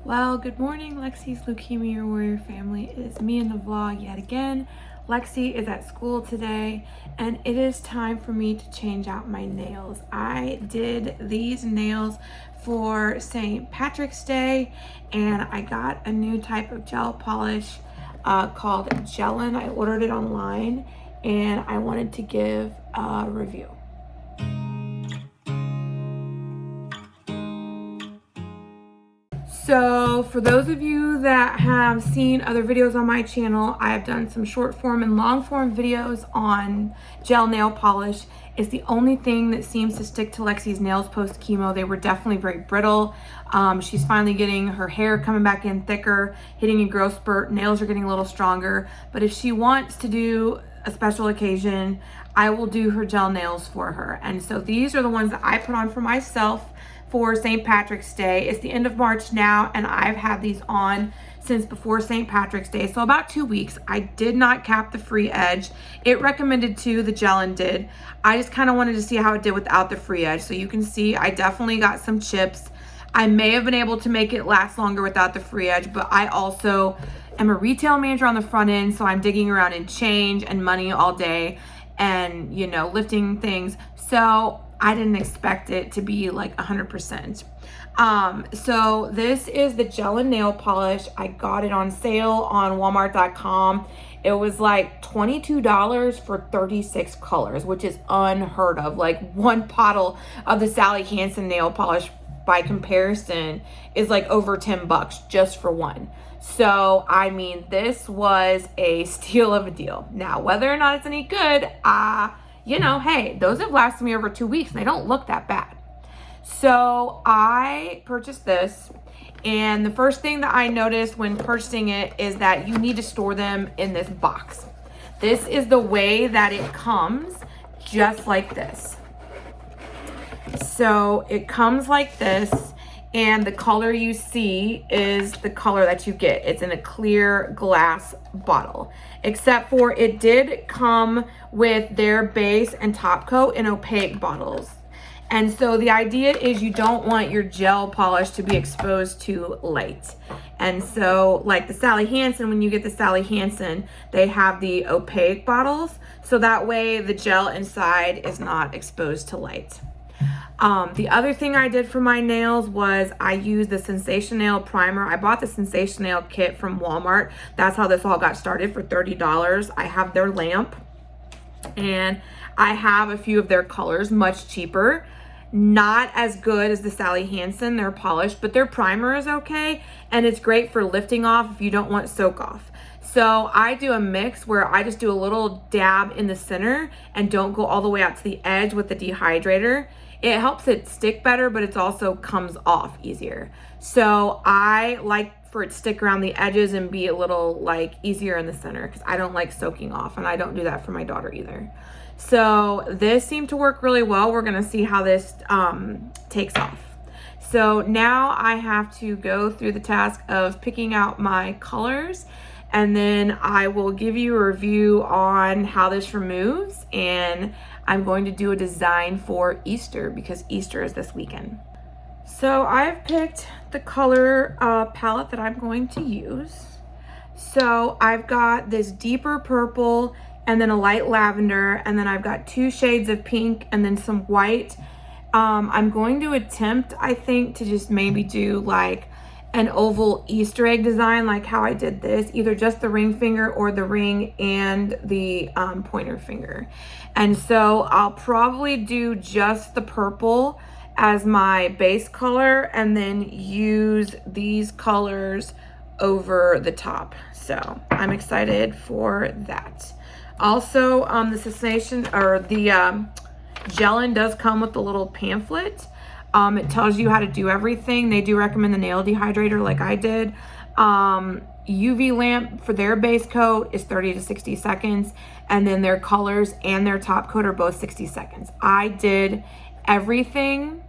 Well, good morning, Lexi's Leukemia Warrior family. It is me in the vlog yet again. Lexi is at school today, and it is time for me to change out my nails. I did these nails for St. Patrick's Day, and I got a new type of gel polish called Gellen. I ordered it online, and I wanted to give a review. So for those of you that have seen other videos on my channel, I have done some short form and long form videos on gel nail polish. It's the only thing that seems to stick to Lexi's nails post chemo. They were definitely very brittle. She's finally getting her hair coming back in thicker, hitting a growth spurt. Nails are getting a little stronger. But if she wants to do a special occasion, I will do her gel nails for her. And so these are the ones that I put on for myself for St. Patrick's Day. It's the end of March now, and I've had these on since before St. Patrick's Day, so about 2 weeks. I did not cap the free edge. It recommended to, the Gellen did. I just kind of wanted to see how it did without the free edge. So you can see I definitely got some chips. I may have been able to make it last longer without the free edge, but I also am a retail manager on the front end, so I'm digging around in change and money all day and, you know, lifting things. So I didn't expect it to be like 100%. So this is the Gellen nail polish. I got it on sale on Walmart.com. It was like $22 for 36 colors, which is unheard of. Like one bottle of the Sally Hansen nail polish by comparison is like over 10 bucks just for one. So, I mean, this was a steal of a deal. Now, whether or not it's any good, you know, hey, those have lasted me over 2 weeks and they don't look that bad. So I purchased this, and the first thing that I noticed when purchasing it is that you need to store them in this box. This is the way that it comes, just like this. So it comes like this, and the color you see is the color that you get. It's in a clear glass bottle, except for it did come with their base and top coat in opaque bottles. And so the idea is you don't want your gel polish to be exposed to light. And so like the Sally Hansen, when you get the Sally Hansen, they have the opaque bottles. So that way the gel inside is not exposed to light. The other thing I did for my nails was I used the SensatioNail primer. I bought the SensatioNail kit from Walmart. That's how this all got started, for $30. I have their lamp, and I have a few of their colors, much cheaper. Not as good as the Sally Hansen, they're polished, but their primer is okay, and it's great for lifting off if you don't want soak off. So I do a mix where I just do a little dab in the center and don't go all the way out to the edge with the dehydrator. It helps it stick better, but it also comes off easier. So I like for it to stick around the edges and be a little like easier in the center, because I don't like soaking off, and I don't do that for my daughter either. So this seemed to work really well. We're gonna see how this takes off. So now I have to go through the task of picking out my colors, and then I will give you a review on how this removes, and I'm going to do a design for Easter because Easter is this weekend. So I've picked the color palette that I'm going to use. So I've got this deeper purple and then a light lavender, and then I've got 2 shades of pink and then some white. I'm going to attempt, I think, to just maybe do like an oval Easter egg design, like how I did this, either just the ring finger or the ring and the pointer finger. And so I'll probably do just the purple as my base color and then use these colors over the top. So I'm excited for that. Also, the cessation, or the Gellen does come with a little pamphlet. It tells you how to do everything. They do recommend the nail dehydrator like I did. UV lamp for their base coat is 30 to 60 seconds. And then their colors and their top coat are both 60 seconds. I did everything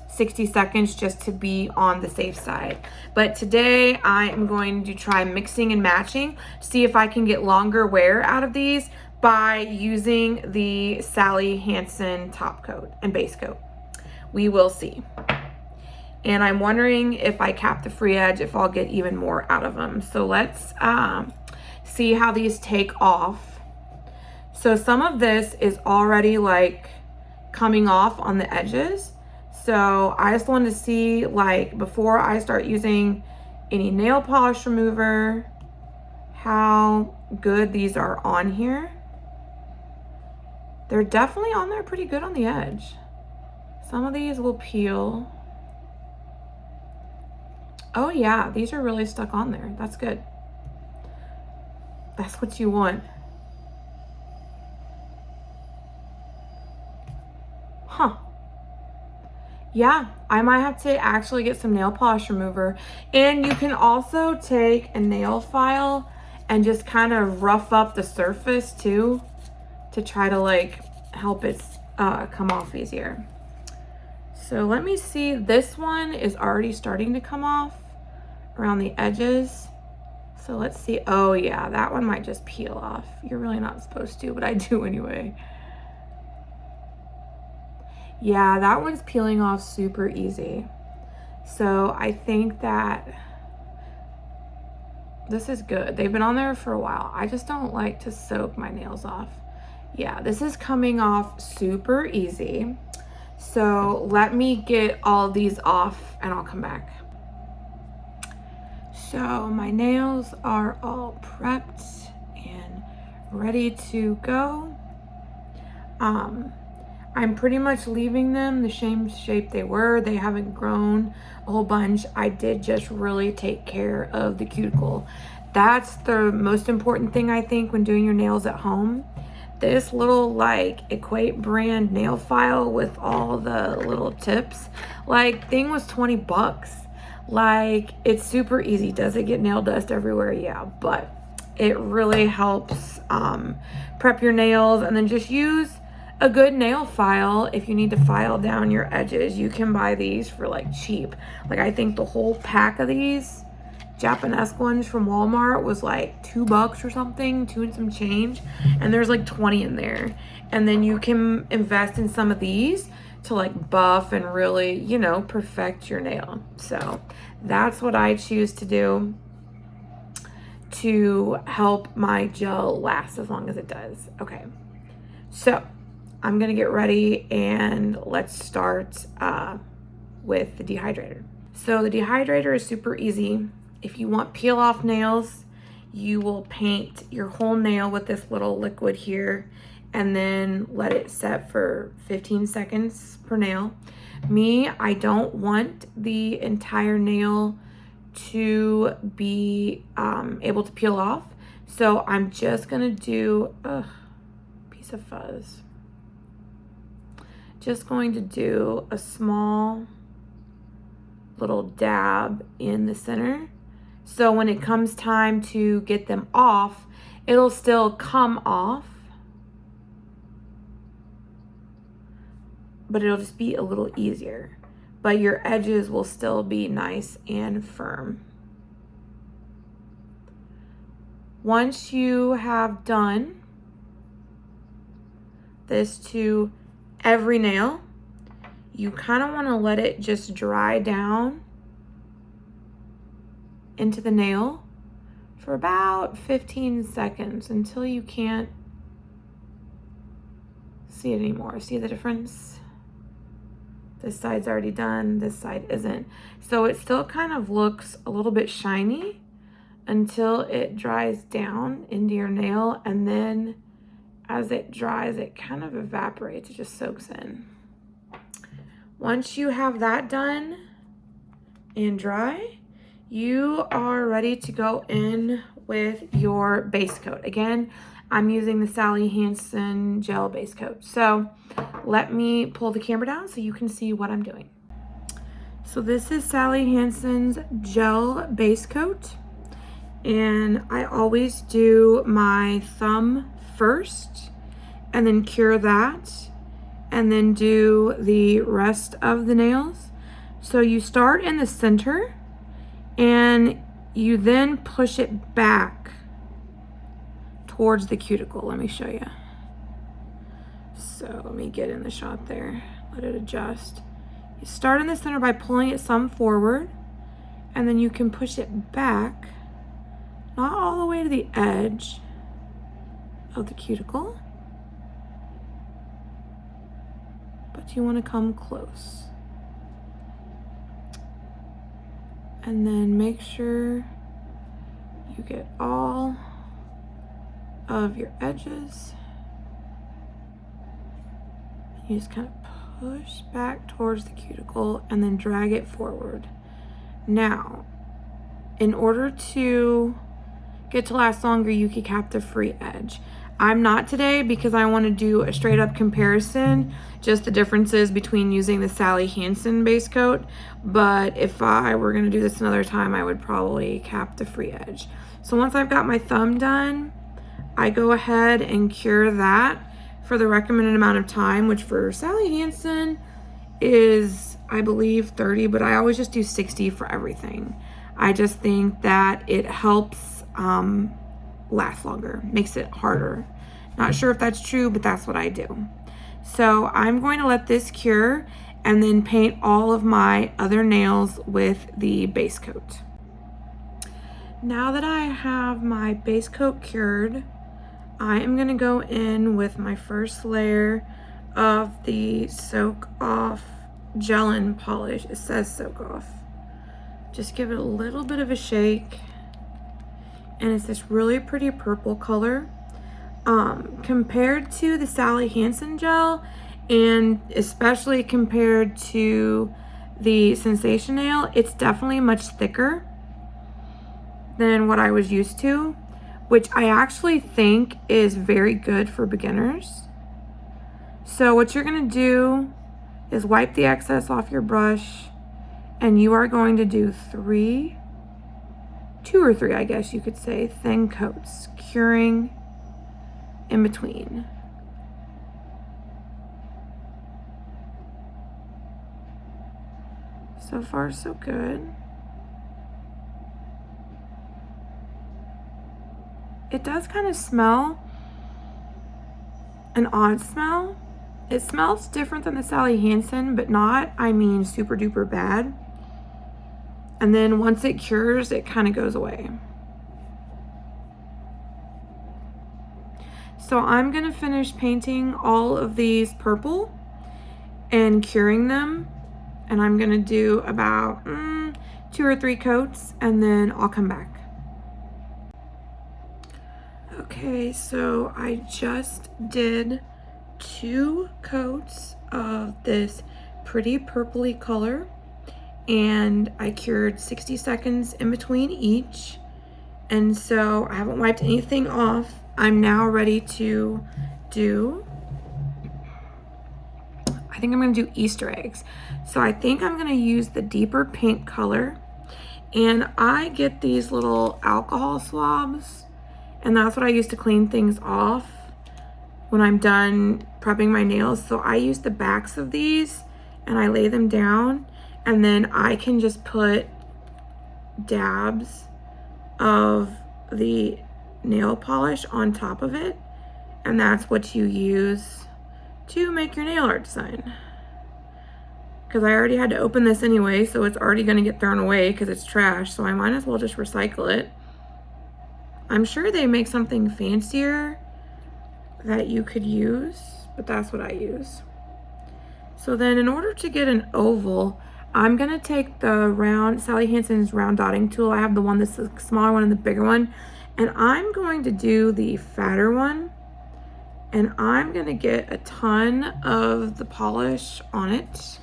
60 seconds just to be on the safe side. But today I am going to try mixing and matching, see if I can get longer wear out of these by using the Sally Hansen top coat and base coat. We will see. And I'm wondering if I cap the free edge, if I'll get even more out of them. So let's see how these take off. So some of this is already like coming off on the edges. So I just wanted to see, like, before I start using any nail polish remover, how good these are on here. They're definitely on there pretty good on the edge. Some of these will peel. Oh yeah, these are really stuck on there. That's good. That's what you want. Huh. Yeah, I might have to actually get some nail polish remover. And you can also take a nail file and just kind of rough up the surface too, to try to like help it come off easier. So let me see, this one is already starting to come off around the edges. So let's see, oh yeah, that one might just peel off. You're really not supposed to, but I do anyway. Yeah, that one's peeling off super easy. So I think that this is good. They've been on there for a while. I just don't like to soak my nails off. Yeah, this is coming off super easy. So let me get all these off and I'll come back. So my nails are all prepped and ready to go. I'm pretty much leaving them the same shape they were. They haven't grown a whole bunch. I did just really take care of the cuticle. That's the most important thing, I think, when doing your nails at home. This little like Equate brand nail file with all the little tips, like, thing was 20 bucks. Like, it's super easy. Does it get nail dust everywhere? Yeah, but it really helps prep your nails. And then just use a good nail file. If you need to file down your edges, you can buy these for like cheap. Like, I think the whole pack of these Japanese ones from Walmart was like $2 or something, 2 and some change, and there's like 20 in there. And then you can invest in some of these to like buff and really, you know, perfect your nail. So that's what I choose to do to help my gel last as long as it does. Okay, so I'm gonna get ready and let's start with the dehydrator. So the dehydrator is super easy. If you want peel off nails, you will paint your whole nail with this little liquid here and then let it set for 15 seconds per nail. Me, I don't want the entire nail to be able to peel off. So I'm just gonna do a piece of fuzz. Just going to do a small little dab in the center. So when it comes time to get them off, it'll still come off, but it'll just be a little easier. But your edges will still be nice and firm. Once you have done this to every nail, you kind of want to let it just dry down into the nail for about 15 seconds until you can't see it anymore. See the difference? This side's already done, this side isn't. So it still kind of looks a little bit shiny until it dries down into your nail, and then as it dries, it kind of evaporates, it just soaks in. Once you have that done and dry, you are ready to go in with your base coat. Again, I'm using the Sally Hansen gel base coat. So let me pull the camera down so you can see what I'm doing. So this is Sally Hansen's gel base coat. And I always do my thumb first and then cure that and then do the rest of the nails. So you start in the center and you then push it back towards the cuticle. Let me show you. So let me get in the shot there, let it adjust. You start in the center by pulling it some forward, and then you can push it back, not all the way to the edge of the cuticle, but you want to come close. And then make sure you get all of your edges. You just kind of push back towards the cuticle and then drag it forward. Now, in order to get to last longer, you can cap the free edge. I'm not today because I want to do a straight up comparison, just the differences between using the Sally Hansen base coat. But if I were going to do this another time, I would probably cap the free edge. So once I've got my thumb done, I go ahead and cure that for the recommended amount of time, which for Sally Hansen is, I believe, 30, but I always just do 60 for everything. I just think that it helps last longer, makes it harder. Not sure if that's true, but that's what I do. So I'm going to let this cure and then paint all of my other nails with the base coat. Now that I have my base coat cured, I am going to go in with my first layer of the Soak Off Gellen polish. It says Soak Off. Just give it a little bit of a shake. And it's this really pretty purple color. Compared to the Sally Hansen gel, and especially compared to the SensatioNail, it's definitely much thicker than what I was used to, which I actually think is very good for beginners. So what you're gonna do is wipe the excess off your brush, and you are going to do two or three, I guess you could say, thin coats, curing in between. So far, so good. It does kind of smell an odd smell. It smells different than the Sally Hansen, but not, I mean, super duper bad. And then once it cures, it kind of goes away. So I'm gonna finish painting all of these purple and curing them. And I'm gonna do about 2 or 3 coats, and then I'll come back. Okay, so I just did 2 coats of this pretty purpley color, and I cured 60 seconds in between each. And so I haven't wiped anything off. I'm now ready to do, I think I'm gonna do Easter eggs. So I think I'm gonna use the deeper pink color, and I get these little alcohol swabs, and that's what I use to clean things off when I'm done prepping my nails. So I use the backs of these and I lay them down, and then I can just put dabs of the nail polish on top of it, and that's what you use to make your nail art design. Because I already had to open this anyway, so it's already going to get thrown away because it's trash, so I might as well just recycle it. I'm sure they make something fancier that you could use, but that's what I use. So then in order to get an oval, I'm going to take the round, Sally Hansen's round dotting tool. I have the one that's the smaller one and the bigger one, and I'm going to do the fatter one, and I'm going to get a ton of the polish on it.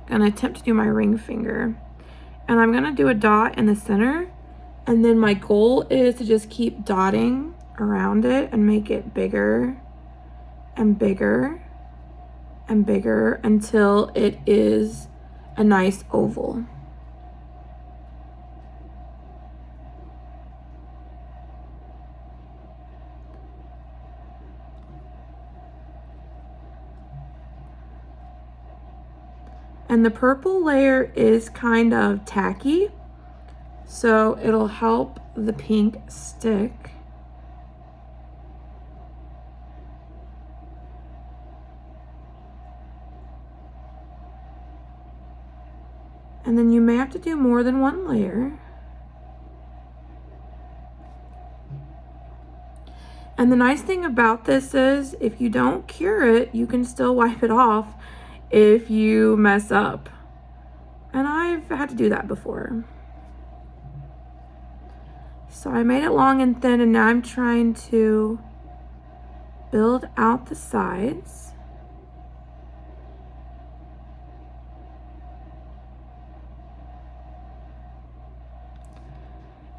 I'm going to attempt to do my ring finger, and I'm going to do a dot in the center, and then my goal is to just keep dotting around it and make it bigger and bigger and bigger until it is a nice oval. And the purple layer is kind of tacky, so it'll help the pink stick. And then you may have to do more than one layer. And the nice thing about this is if you don't cure it, you can still wipe it off if you mess up. And I've had to do that before. So I made it long and thin, and now I'm trying to build out the sides.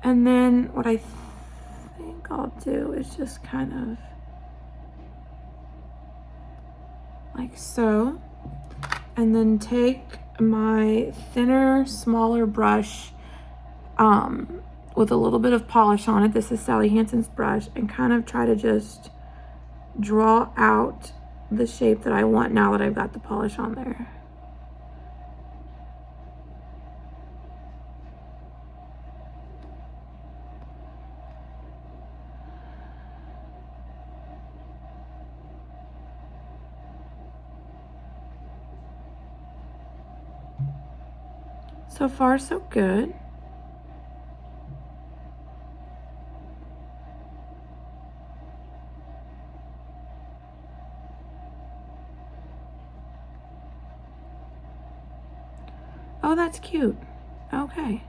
And then what I think I'll do is just kind of like so, and then take my thinner, smaller brush with a little bit of polish on it. This is Sally Hansen's brush, and kind of try to just draw out the shape that I want now that I've got the polish on there. So far, so good. Oh, that's cute. Okay.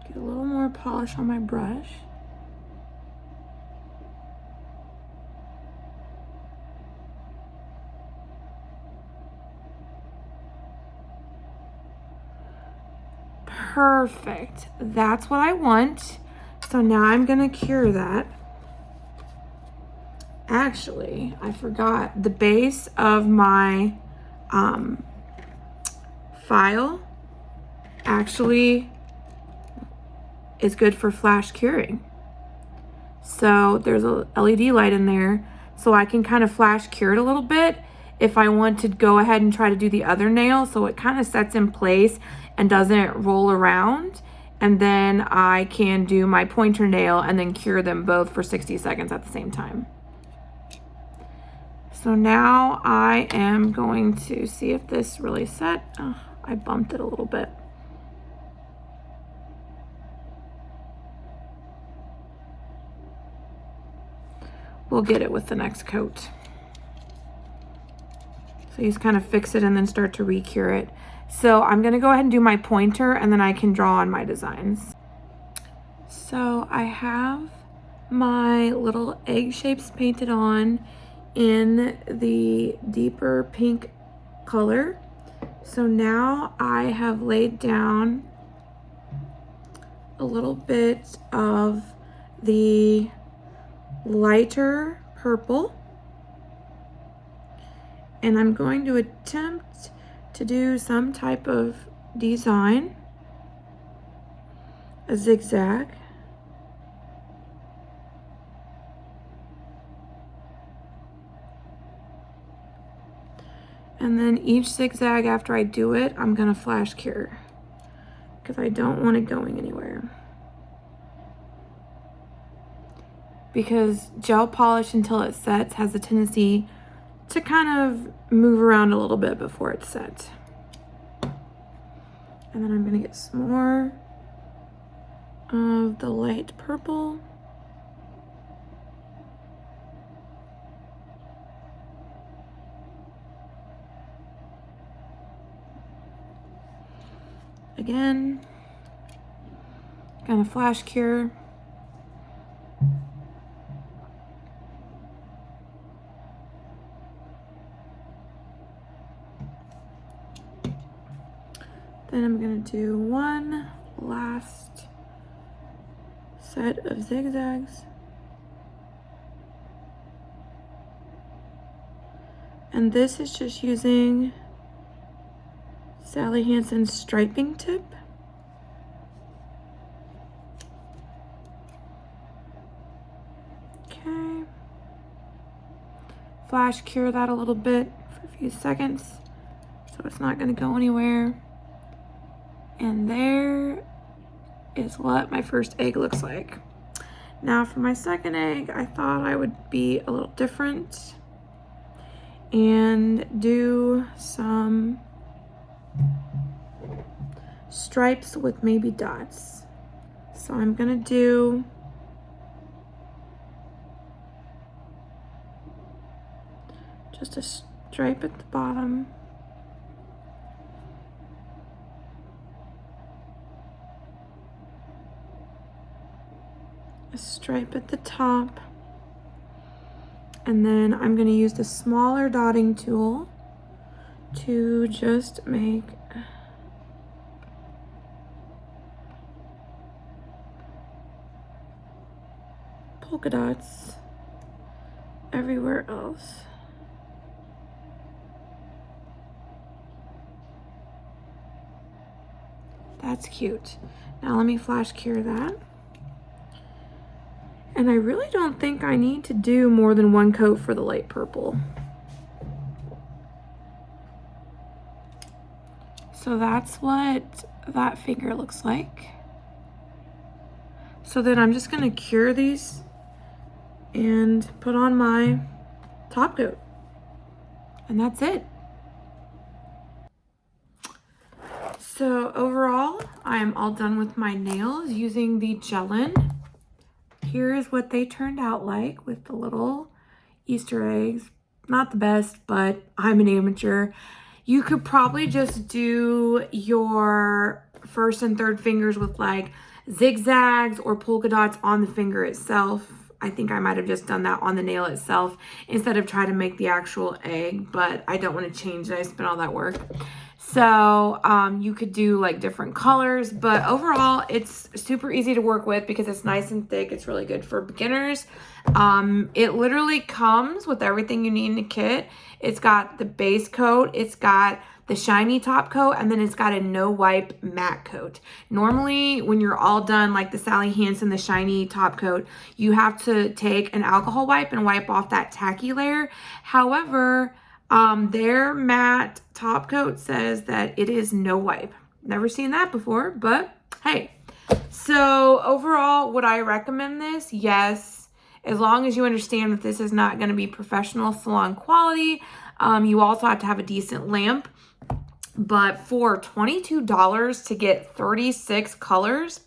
Get a little more polish on my brush. Perfect. That's what I want. So now I'm gonna cure that. Actually, I forgot the base of my file actually is good for flash curing. So there's a LED light in there, so I can kind of flash cure it a little bit if I want to go ahead and try to do the other nail, so it kind of sets in place and doesn't roll around. And then I can do my pointer nail and then cure them both for 60 seconds at the same time. So now I am going to see if this really set. Oh, I bumped it a little bit. We'll get it with the next coat. So you just kind of fix it and then start to re-cure it. So I'm gonna go ahead and do my pointer, and then I can draw on my designs. So I have my little egg shapes painted on in the deeper pink color. So now I have laid down a little bit of the lighter purple, and I'm going to attempt to do some type of design, a zigzag. And then each zigzag after I do it, I'm gonna flash cure because I don't want it going anywhere. Because gel polish until it sets has a tendency to kind of move around a little bit before it's set. And then I'm gonna get some more of the light purple. Again, gonna flash cure. Then I'm gonna do one last set of zigzags. And this is just using Sally Hansen's striping tip. Okay. Flash cure that a little bit for a few seconds so it's not gonna go anywhere. And there is what my first egg looks like. Now for my second egg, I thought I would be a little different and do some stripes with maybe dots. So I'm gonna do just a stripe at the bottom. A stripe at the top. And then I'm gonna use the smaller dotting tool to just make polka dots everywhere else. That's cute. Now let me flash cure that. And I really don't think I need to do more than one coat for the light purple. So that's what that figure looks like. So then I'm just gonna cure these and put on my top coat. And that's it. So overall, I'm all done with my nails using the Gellen. Here's what they turned out like with the little Easter eggs. Not the best, but I'm an amateur. You could probably just do your first and third fingers with like zigzags or polka dots on the finger itself. I think I might have just done that on the nail itself instead of trying to make the actual egg, but I don't want to change it. I spent all that work. So you could do like different colors, but overall it's super easy to work with because it's nice and thick. It's really good for beginners. It literally comes with everything you need in a kit. It's got the base coat, it's got the shiny top coat, and then it's got a no wipe matte coat. Normally when you're all done, like the Sally Hansen, the shiny top coat, you have to take an alcohol wipe and wipe off that tacky layer. However, their matte top coat says that it is no wipe. Never seen that before, but hey. So overall, would I recommend this? Yes. As long as you understand that this is not going to be professional salon quality. You also have to have a decent lamp. But for $22 to get 36 colors,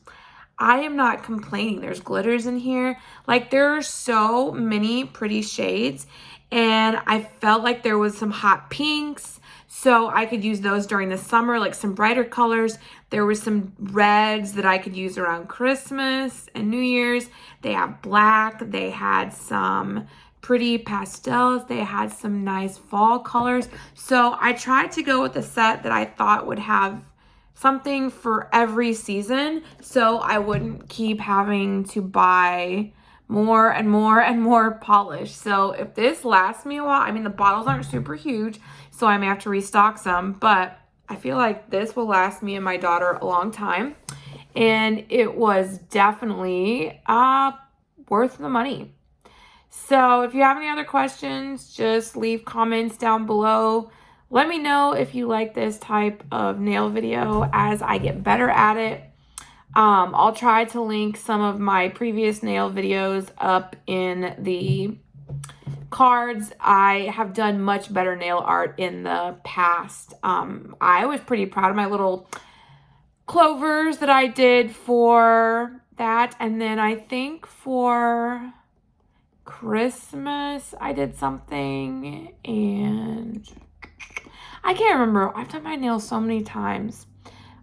I am not complaining. There's glitters in here. Like, there are so many pretty shades. And I felt like there was some hot pinks, so I could use those during the summer, like some brighter colors. There was some reds that I could use around Christmas and New Year's. They have black. They had some pretty pastels. They had some nice fall colors. So I tried to go with a set that I thought would have something for every season, so I wouldn't keep having to buy more and more and more polish. So if this lasts me a while, I mean, the bottles aren't super huge, so I may have to restock some, but I feel like this will last me and my daughter a long time. And it was definitely worth the money. So if you have any other questions, just leave comments down below. Let me know if you like this type of nail video as I get better at it. I'll try to link some of my previous nail videos up in the cards. I have done much better nail art in the past. I was pretty proud of my little clovers that I did for that. And then I think for Christmas, I did something, and I can't remember. I've done my nails so many times.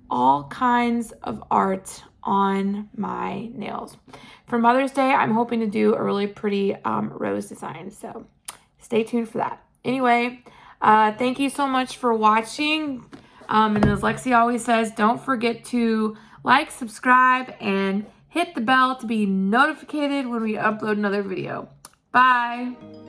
All kinds of art on my nails. For Mother's Day, I'm hoping to do a really pretty rose design, so stay tuned for that. Anyway, thank you so much for watching. And as Lexi always says, don't forget to like, subscribe, and hit the bell to be notified when we upload another video. Bye!